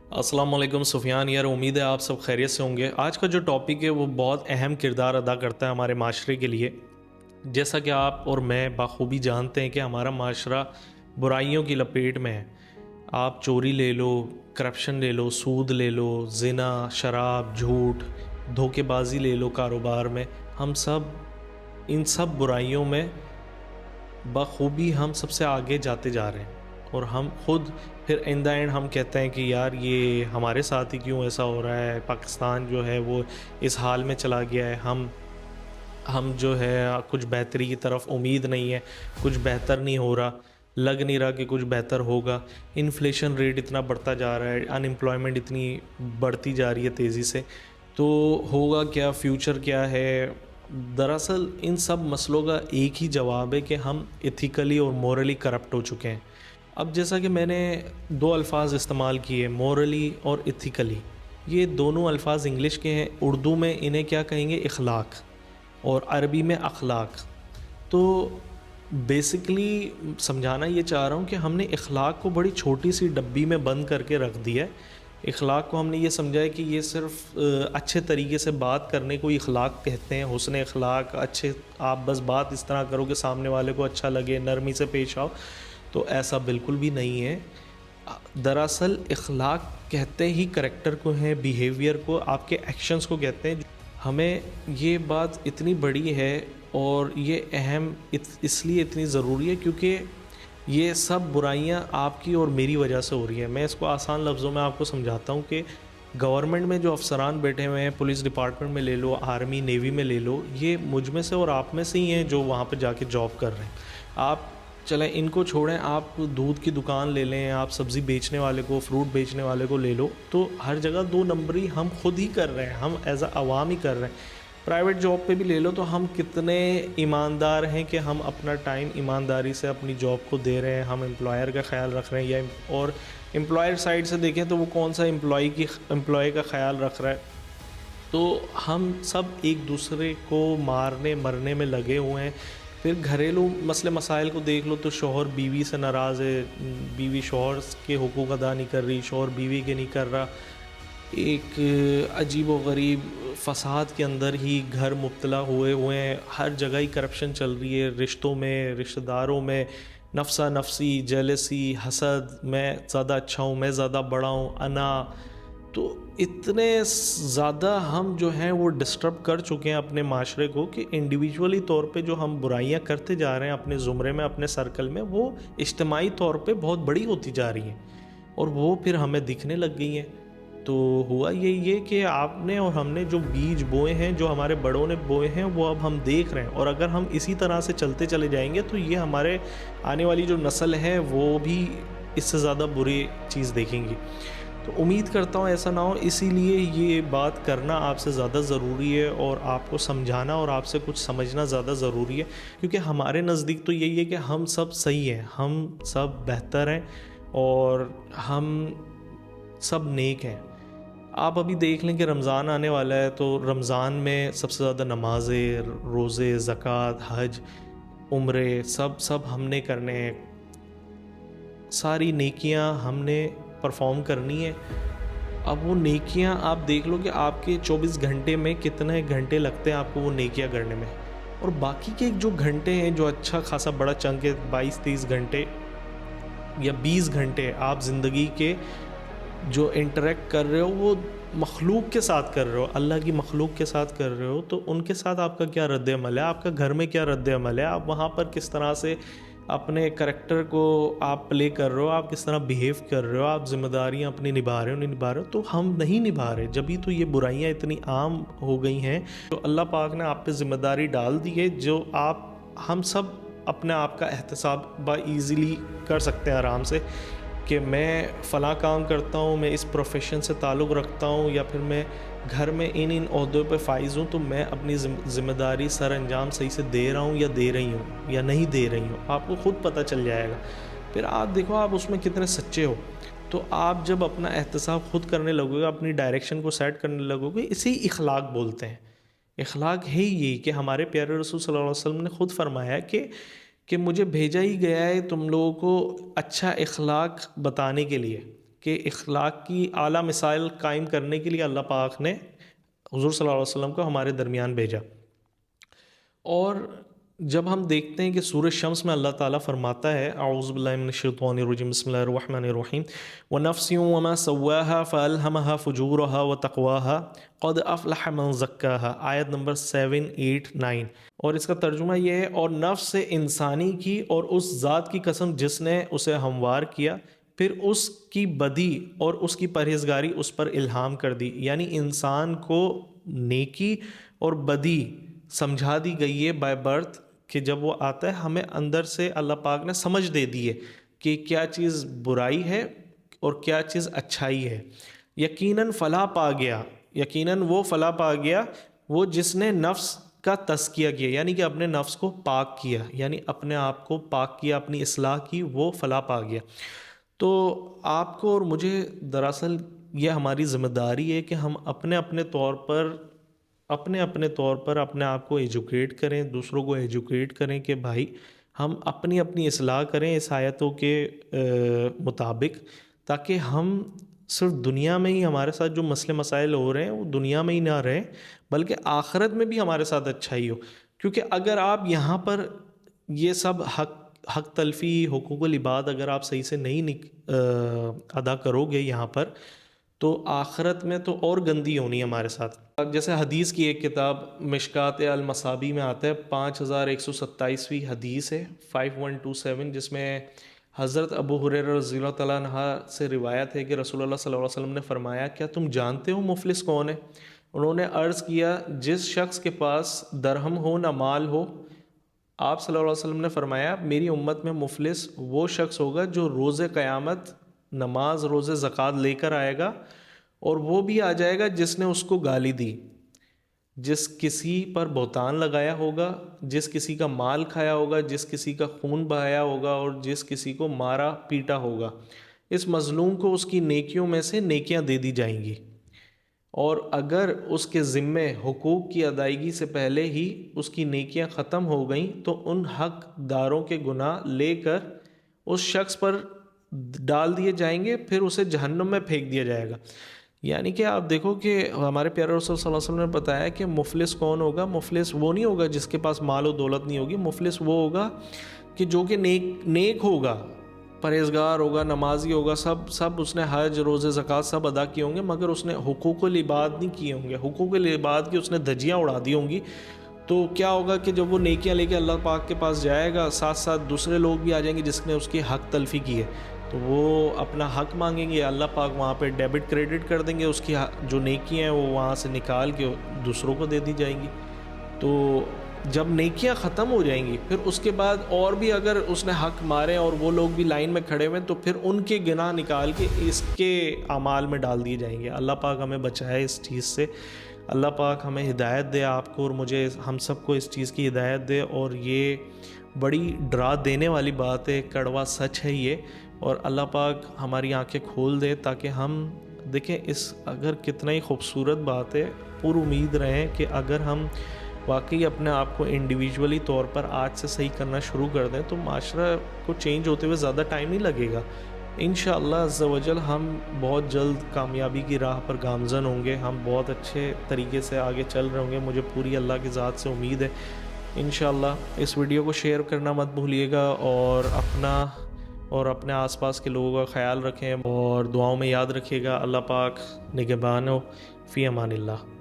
السلام علیکم سفیان یار، امید ہے آپ سب خیریت سے ہوں گے۔ آج کا جو ٹاپک ہے وہ بہت اہم کردار ادا کرتا ہے ہمارے معاشرے کے لیے۔ جیسا کہ آپ اور میں بخوبی جانتے ہیں کہ ہمارا معاشرہ برائیوں کی لپیٹ میں ہے۔ آپ چوری لے لو، کرپشن لے لو، سود لے لو، زنا، شراب، جھوٹ، دھوکے بازی لے لو کاروبار میں، ہم سب ان سب برائیوں میں بخوبی ہم سب سے آگے جاتے جا رہے ہیں۔ اور ہم خود پھر ان دا اینڈ ہم کہتے ہیں کہ یار یہ ہمارے ساتھ ہی کیوں ایسا ہو رہا ہے، پاکستان جو ہے وہ اس حال میں چلا گیا ہے، ہم جو ہے کچھ بہتری کی طرف امید نہیں ہے، کچھ بہتر نہیں ہو رہا، لگ نہیں رہا کہ کچھ بہتر ہوگا۔ انفلیشن ریٹ اتنا بڑھتا جا رہا ہے، ان امپلائمنٹ اتنی بڑھتی جا رہی ہے تیزی سے، تو ہوگا کیا، فیوچر کیا ہے؟ دراصل ان سب مسئلوں کا ایک ہی جواب ہے کہ ہم ایتھیکلی اور مورلی کرپٹ ہو چکے ہیں۔ اب جیسا کہ میں نے دو الفاظ استعمال کیے، مورلی اور ایتھیکلی، یہ دونوں الفاظ انگلش کے ہیں۔ اردو میں انہیں کیا کہیں گے؟ اخلاق، اور عربی میں اخلاق۔ تو بیسکلی سمجھانا یہ چاہ رہا ہوں کہ ہم نے اخلاق کو بڑی چھوٹی سی ڈبی میں بند کر کے رکھ دیا ہے۔ اخلاق کو ہم نے یہ سمجھا ہے کہ یہ صرف اچھے طریقے سے بات کرنے کو اخلاق کہتے ہیں، حسن اخلاق، اچھے آپ بس بات اس طرح کرو کہ سامنے والے کو اچھا لگے، نرمی سے پیش آؤ، تو ایسا بالکل بھی نہیں ہے۔ دراصل اخلاق کہتے ہی کریکٹر کو ہیں، بیہیویئر کو، آپ کے ایکشنز کو کہتے ہیں۔ ہمیں یہ بات اتنی بڑی ہے اور یہ اہم اس لیے اتنی ضروری ہے کیونکہ یہ سب برائیاں آپ کی اور میری وجہ سے ہو رہی ہیں۔ میں اس کو آسان لفظوں میں آپ کو سمجھاتا ہوں کہ گورنمنٹ میں جو افسران بیٹھے ہوئے ہیں، پولیس ڈپارٹمنٹ میں لے لو، آرمی نیوی میں لے لو، یہ مجھ میں سے اور آپ میں سے ہی ہیں جو وہاں پہ جا کے جاب کر رہے ہیں۔ آپ چلیں ان کو چھوڑیں، آپ دودھ کی دکان لے لیں، آپ سبزی بیچنے والے کو، فروٹ بیچنے والے کو لے لو، تو ہر جگہ دو نمبری ہم خود ہی کر رہے ہیں، ہم ایز اے عوام ہی کر رہے ہیں۔ پرائیویٹ جاب پہ بھی لے لو تو ہم کتنے ایماندار ہیں کہ ہم اپنا ٹائم ایمانداری سے اپنی جاب کو دے رہے ہیں، ہم امپلائر کا خیال رکھ رہے ہیں، یا اور امپلائر سائڈ سے دیکھیں تو وہ کون سا امپلائی کا خیال رکھ رہا ہے۔ تو ہم سب ایک دوسرے کو مارنے مرنے میں لگے ہوئے ہیں۔ پھر گھریلو مسئلے مسائل کو دیکھ لو تو شوہر بیوی سے ناراض ہے، بیوی شوہر کے حقوق ادا نہیں کر رہی، شوہر بیوی کے نہیں کر رہا، ایک عجیب و غریب فساد کے اندر ہی گھر مبتلا ہوئے ہیں، ہر جگہ ہی کرپشن چل رہی ہے، رشتوں میں، رشتہ داروں میں، نفسا نفسی، جیلسی، حسد، میں زیادہ اچھا ہوں، میں زیادہ بڑا ہوں، انا۔ تو اتنے زیادہ ہم جو ہیں وہ ڈسٹرب کر چکے ہیں اپنے معاشرے کو کہ انڈیویجولی طور پہ جو ہم برائیاں کرتے جا رہے ہیں اپنے زمرے میں، اپنے سرکل میں، وہ اجتماعی طور پہ بہت بڑی ہوتی جا رہی ہیں اور وہ پھر ہمیں دکھنے لگ گئی ہیں۔ تو ہوا یہ کہ آپ نے اور ہم نے جو بیج بوئے ہیں، جو ہمارے بڑوں نے بوئے ہیں، وہ اب ہم دیکھ رہے ہیں، اور اگر ہم اسی طرح سے چلتے چلے جائیں گے تو یہ ہمارے آنے والی جو نسل ہے وہ بھی اس سے زیادہ بری چیز دیکھیں گی۔ تو امید کرتا ہوں ایسا نہ ہو، اسی لیے یہ بات کرنا آپ سے زیادہ ضروری ہے، اور آپ کو سمجھانا اور آپ سے کچھ سمجھنا زیادہ ضروری ہے، کیونکہ ہمارے نزدیک تو یہی ہے کہ ہم سب صحیح ہیں، ہم سب بہتر ہیں، اور ہم سب نیک ہیں۔ آپ ابھی دیکھ لیں کہ رمضان آنے والا ہے، تو رمضان میں سب سے زیادہ نمازیں، روزے، زکوٰۃ، حج، عمرے، سب ہم نے کرنے ہیں، ساری نیکیاں ہم نے پرفارم کرنی ہے۔ اب وہ نیکیاں آپ دیکھ لو کہ آپ کے 24 گھنٹے میں کتنے گھنٹے لگتے ہیں آپ کو وہ نیکیاں کرنے میں، اور باقی کے جو گھنٹے ہیں، جو اچھا خاصا بڑا چنک ہے، 22-23 گھنٹے یا 20 گھنٹے آپ زندگی کے جو انٹریکٹ کر رہے ہو وہ مخلوق کے ساتھ کر رہے ہو، اللہ کی مخلوق کے ساتھ کر رہے ہو، تو ان کے ساتھ آپ کا کیا رد عمل ہے، آپ کا گھر میں کیا رد عمل ہے، آپ وہاں پر کس طرح سے اپنے کریکٹر کو آپ پلے کر رہے ہو، آپ کس طرح بیہیو کر رہے ہو، آپ ذمہ داریاں اپنی نبھا رہے ہو نہیں نبھا رہے ہو، تو ہم نہیں نبھا رہے، جبھی تو یہ برائیاں اتنی عام ہو گئی ہیں۔ تو اللہ پاک نے آپ پہ ذمہ داری ڈال دی ہے، جو ہم سب اپنے آپ کا احتساب ایزیلی کر سکتے ہیں آرام سے، کہ میں فلاں کام کرتا ہوں، میں اس پروفیشن سے تعلق رکھتا ہوں، یا پھر میں گھر میں ان عہدوں پہ فائز ہوں، تو میں اپنی ذمہ داری سر انجام صحیح سے دے رہا ہوں یا دے رہی ہوں یا نہیں دے رہی ہوں، آپ کو خود پتہ چل جائے گا۔ پھر آپ دیکھو آپ اس میں کتنے سچے ہو، تو آپ جب اپنا احتساب خود کرنے لگو گے، اپنی ڈائریکشن کو سیٹ کرنے لگو گے، اسے اخلاق بولتے ہیں۔ اخلاق ہے یہ کہ ہمارے پیارے رسول صلی اللہ علیہ وسلم نے خود فرمایا کہ مجھے بھیجا ہی گیا ہے تم لوگوں کو اچھا اخلاق بتانے کے لیے، کہ اخلاق کی اعلیٰ مثال قائم کرنے کے لیے اللہ پاک نے حضور صلی اللہ علیہ وسلم کو ہمارے درمیان بھیجا۔ اور جب ہم دیکھتے ہیں کہ سورہ شمس میں اللہ تعالیٰ فرماتا ہے اعوذ باللہ من الشیطان الرجیم بسم اللہ الرحمن الرحیم وَنَفْسٍ وَمَا سَوَّاهَا فَأَلْهَمَهَا فُجُورَهَا وَتَقْوَاهَا قَدْ أَفْلَحَ مَنْ زَكَّاهَا، آیت نمبر 7، 8، 9۔ اور اس کا ترجمہ یہ ہے، اور نفس انسانی کی اور اس ذات کی قسم جس نے اسے ہموار کیا، پھر اس کی بدی اور اس کی پرہیزگاری اس پر الہام کر دی۔ یعنی انسان کو نیکی اور بدی سمجھا دی گئی ہے بائی برتھ، کہ جب وہ آتا ہے ہمیں اندر سے اللہ پاک نے سمجھ دے دی ہے کہ کیا چیز برائی ہے اور کیا چیز اچھائی ہے۔ یقیناً فلاح پا گیا، یقیناً وہ فلاح پا گیا وہ جس نے نفس کا تزکیہ کیا، یعنی کہ اپنے نفس کو پاک کیا، یعنی اپنے آپ کو پاک کیا، اپنی اصلاح کی، وہ فلاح پا گیا۔ تو آپ کو اور مجھے دراصل یہ ہماری ذمہ داری ہے کہ ہم اپنے طور پر اپنے آپ کو ایجوکیٹ کریں، دوسروں کو ایجوکیٹ کریں کہ بھائی ہم اپنی اصلاح کریں اس آیتوں کے مطابق، تاکہ ہم صرف دنیا میں ہی ہمارے ساتھ جو مسئلے مسائل ہو رہے ہیں وہ دنیا میں ہی نہ رہیں، بلکہ آخرت میں بھی ہمارے ساتھ اچھائی ہو۔ کیونکہ اگر آپ یہاں پر یہ سب حق تلفی، حقوق العباد اگر آپ صحیح سے نہیں ادا کرو گے یہاں پر، تو آخرت میں تو اور گندی ہونی ہے ہمارے ساتھ۔ جیسے حدیث کی ایک کتاب مشکات المصابیح میں آتا ہے، 5127ویں حدیث ہے 5127، جس میں حضرت ابو ہریرہ رضی اللہ تعالیٰ عنہ سے روایت ہے کہ رسول اللہ صلی اللہ علیہ وسلم نے فرمایا کیا تم جانتے ہو مفلس کون ہے؟ انہوں نے عرض کیا جس شخص کے پاس درہم ہو نہ مال ہو۔ آپ صلی اللہ علیہ وسلم نے فرمایا میری امت میں مفلس وہ شخص ہوگا جو روز قیامت نماز روزے زکوٰۃ لے کر آئے گا، اور وہ بھی آ جائے گا جس نے اس کو گالی دی، جس کسی پر بہتان لگایا ہوگا، جس کسی کا مال کھایا ہوگا، جس کسی کا خون بہایا ہوگا، اور جس کسی کو مارا پیٹا ہوگا۔ اس مظلوم کو اس کی نیکیوں میں سے نیکیاں دے دی جائیں گی، اور اگر اس کے ذمے حقوق کی ادائیگی سے پہلے ہی اس کی نیکیاں ختم ہو گئیں تو ان حق داروں کے گناہ لے کر اس شخص پر ڈال دیے جائیں گے، پھر اسے جہنم میں پھینک دیا جائے گا۔ یعنی کہ آپ دیکھو کہ ہمارے پیارے رسول صلی اللہ علیہ وسلم نے بتایا کہ مفلس کون ہوگا؟ مفلس وہ نہیں ہوگا جس کے پاس مال و دولت نہیں ہوگی، مفلس وہ ہوگا کہ جو کہ نیک ہوگا، پرہیزگار ہوگا، نمازی ہوگا، سب اس نے حج روزے زکوٰۃ سب ادا کیے ہوں گے، مگر اس نے حقوق العباد نہیں کیے ہوں گے، حقوق العباد کی اس نے دھجیاں اڑا دی ہوں گی۔ تو کیا ہوگا کہ جب وہ نیکیاں لے کے اللہ پاک کے پاس جائے گا، ساتھ ساتھ دوسرے لوگ بھی آ جائیں گے جس نے اس کی حق تلفی کی ہے، تو وہ اپنا حق مانگیں گے، اللہ پاک وہاں پہ ڈیبٹ کریڈٹ کر دیں گے، اس کی جو نیکی ہیں وہ وہاں سے نکال کے دوسروں کو دے دی جائیں گی۔ تو جب نیکیاں ختم ہو جائیں گی، پھر اس کے بعد اور بھی اگر اس نے حق مارے اور وہ لوگ بھی لائن میں کھڑے ہوئے، تو پھر ان کے گناہ نکال کے اس کے اعمال میں ڈال دیے جائیں گے۔ اللہ پاک ہمیں بچائے اس چیز سے، اللہ پاک ہمیں ہدایت دے، آپ کو اور مجھے، ہم سب کو اس چیز کی ہدایت دے۔ اور یہ بڑی ڈرا دینے والی بات ہے، کڑوا سچ ہے یہ، اور اللہ پاک ہماری آنکھیں کھول دے تاکہ ہم دیکھیں اس اگر کتنا ہی خوبصورت بات ہے، پر امید رہیں کہ اگر ہم واقعی اپنے آپ کو انڈیویجولی طور پر آج سے صحیح کرنا شروع کر دیں تو معاشرہ کو چینج ہوتے ہوئے زیادہ ٹائم نہیں لگے گا۔ انشاءاللہ عز و جل ہم بہت جلد کامیابی کی راہ پر گامزن ہوں گے، ہم بہت اچھے طریقے سے آگے چل رہے ہوں گے، مجھے پوری اللہ کی ذات سے امید ہے۔ انشاءاللہ اس ویڈیو کو شیئر کرنا مت بھولیے گا، اور اپنے آس پاس کے لوگوں کا خیال رکھیں، اور دعاؤں میں یاد رکھیے گا۔ اللہ پاک نگہبان ہو، فی امان اللہ۔